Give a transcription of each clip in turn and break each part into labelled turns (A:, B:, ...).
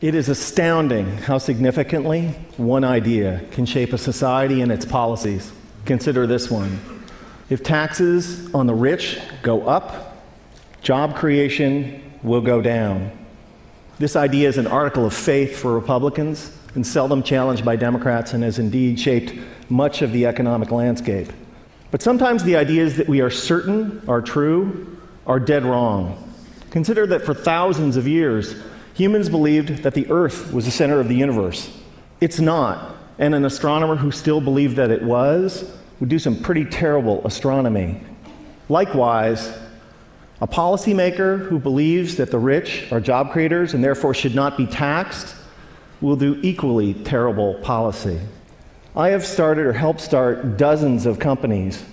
A: It is astounding how significantly one idea can shape a society and its policies. Consider this one. If taxes on the rich go up, job creation will go down. This idea is an article of faith for Republicans and seldom challenged by Democrats, and has indeed shaped much of the economic landscape. But sometimes the ideas that we are certain are true are dead wrong. Consider that for thousands of years, humans believed that the Earth was the center of the universe. It's not, and an astronomer who still believed that it was would do some pretty terrible astronomy. Likewise, a policymaker who believes that the rich are job creators and therefore should not be taxed will do equally terrible policy. I have started or helped start dozens of companies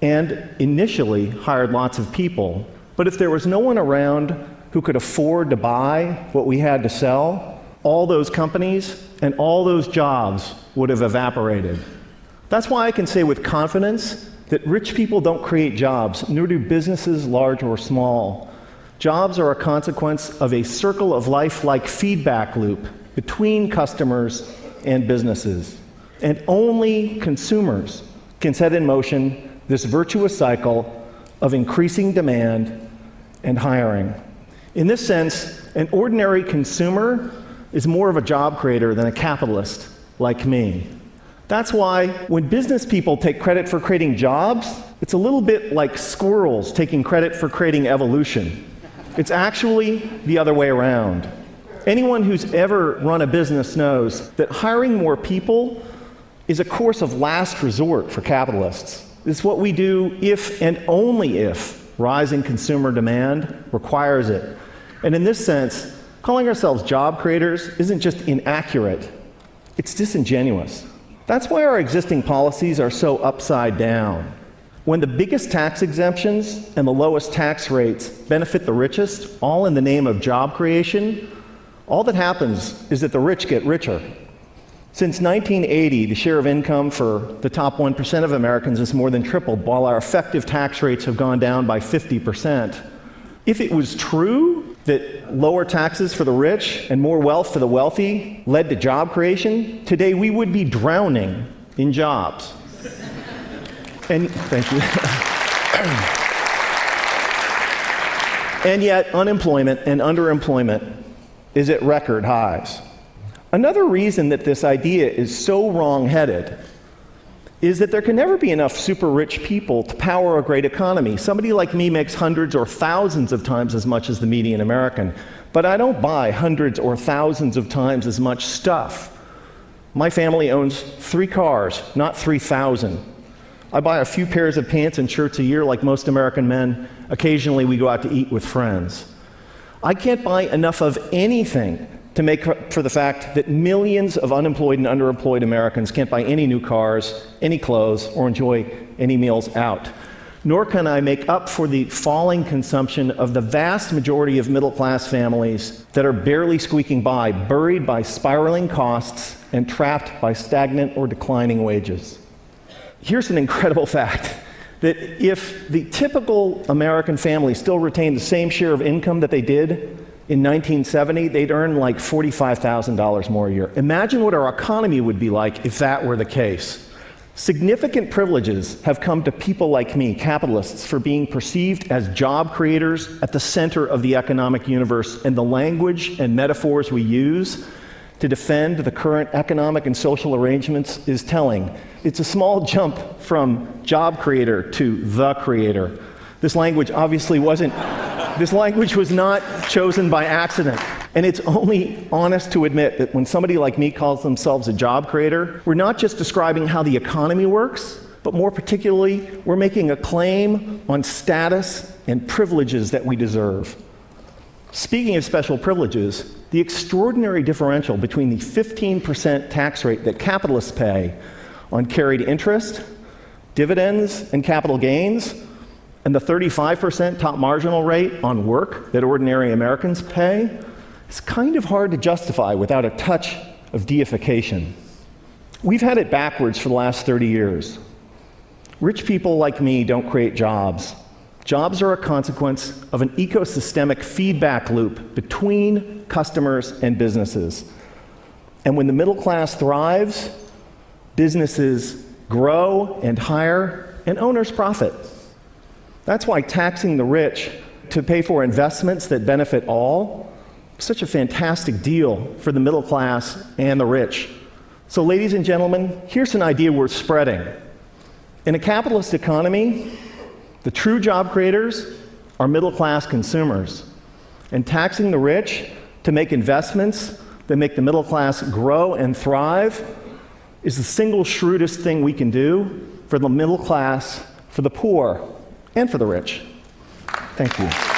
A: and initially hired lots of people. But if there was no one around who could afford to buy what we had to sell, all those companies and all those jobs would have evaporated. That's why I can say with confidence that rich people don't create jobs, nor do businesses large or small. Jobs are a consequence of a circle of life-like feedback loop between customers and businesses. And only consumers can set in motion this virtuous cycle of increasing demand and hiring. In this sense, an ordinary consumer is more of a job creator than a capitalist like me. That's why when business people take credit for creating jobs, it's a little bit like squirrels taking credit for creating evolution. It's actually the other way around. Anyone who's ever run a business knows that hiring more people is a course of last resort for capitalists. It's what we do if and only if rising consumer demand requires it. And in this sense, calling ourselves job creators isn't just inaccurate, it's disingenuous. That's why our existing policies are so upside down. When the biggest tax exemptions and the lowest tax rates benefit the richest, all in the name of job creation, all that happens is that the rich get richer. Since 1980, the share of income for the top 1% of Americans has more than tripled, while our effective tax rates have gone down by 50%. If it was true that lower taxes for the rich and more wealth for the wealthy led to job creation, today we would be drowning in jobs. And thank you. And yet, unemployment and underemployment is at record highs. Another reason that this idea is so wrong-headed is that there can never be enough super rich people to power a great economy. Somebody like me makes hundreds or thousands of times as much as the median American, but I don't buy hundreds or thousands of times as much stuff. My family owns 3 cars, not 3,000. I buy a few pairs of pants and shirts a year like most American men. Occasionally we go out to eat with friends. I can't buy enough of anything to make up for the fact that millions of unemployed and underemployed Americans can't buy any new cars, any clothes, or enjoy any meals out. Nor can I make up for the falling consumption of the vast majority of middle-class families that are barely squeaking by, buried by spiraling costs and trapped by stagnant or declining wages. Here's an incredible fact, that if the typical American family still retained the same share of income that they did in 1970, they'd earn like $45,000 more a year. Imagine what our economy would be like if that were the case. Significant privileges have come to people like me, capitalists, for being perceived as job creators at the center of the economic universe, and the language and metaphors we use to defend the current economic and social arrangements is telling. It's a small jump from job creator to the creator. This language obviously wasn't, this language was not chosen by accident. And it's only honest to admit that when somebody like me calls themselves a job creator, we're not just describing how the economy works, but more particularly, we're making a claim on status and privileges that we deserve. Speaking of special privileges, the extraordinary differential between the 15% tax rate that capitalists pay on carried interest, dividends, and capital gains, and the 35% top marginal rate on work that ordinary Americans pay, is kind of hard to justify without a touch of deification. We've had it backwards for the last 30 years. Rich people like me don't create jobs. Jobs are a consequence of an ecosystemic feedback loop between customers and businesses. And when the middle class thrives, businesses grow and hire, and owners profit. That's why taxing the rich to pay for investments that benefit all is such a fantastic deal for the middle class and the rich. So, ladies and gentlemen, here's an idea worth spreading. In a capitalist economy, the true job creators are middle-class consumers. And taxing the rich to make investments that make the middle class grow and thrive is the single shrewdest thing we can do for the middle class, for the poor, and for the rich. Thank you.